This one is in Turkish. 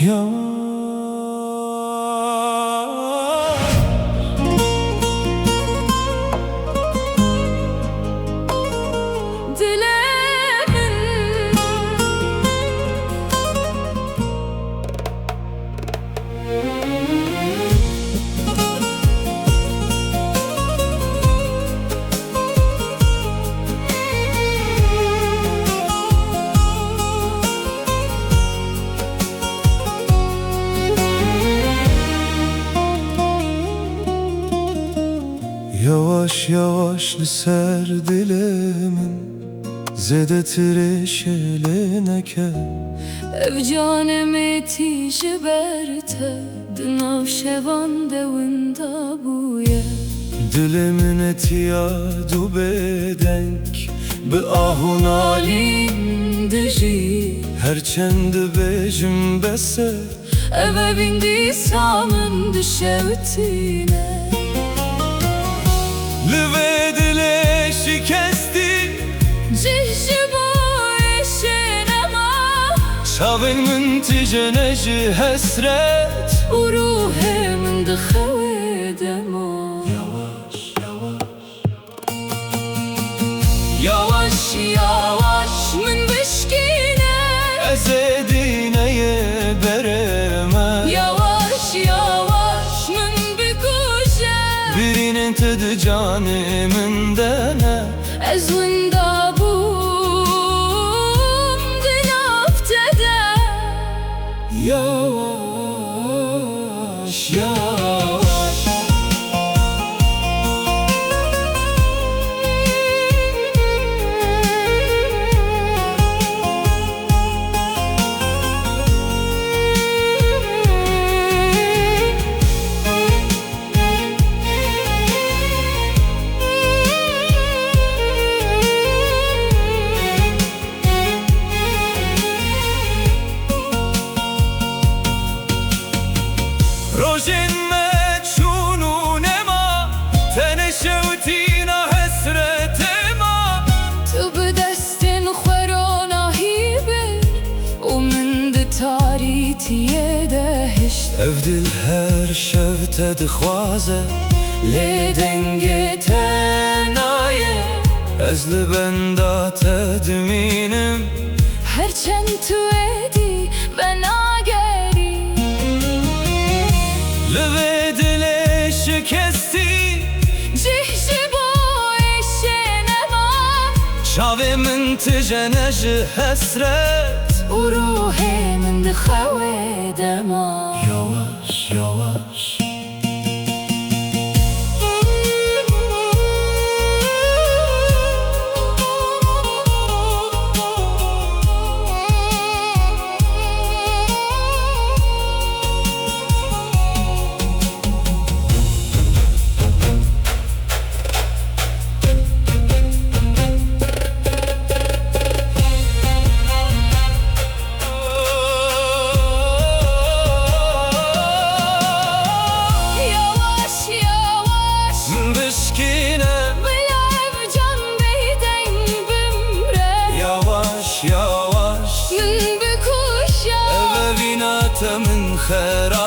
yavaş. Yavaş yavaş liser dilimin zedetir şeleneke ev canemi jiberte dinav şevan devinda buye dilimin etiyadu bedenk bi ahun alim diji herçendi bejim bese eve bindi samın düşevtine Livedile şikesti Cihji bu eşenema Şavin münticeneji hesret Uruhem dıkhavedema Yavaş yavaş Yavaş yavaş min bişkine Ezedineye bereme Yavaş yavaş min bikuşe Birinin tadı canımın dene Ezvinda bum dinaftede Yavaş yavaş Rojinme çununema Teneşevtina hesretema Tu bedestin khwerona hibe U min de taritiye de hişt Evdil her şevte dixwaze Lê dengê te naye Ez li benda te dimînim Herçend tu edi ben ageri Li vê dilê şikestî Cihji bu eşenema Çavê min tijene ji hesret U ruhê min dixewedema Yavaş yavaş Yavaş من بكوشة Eve binata min khera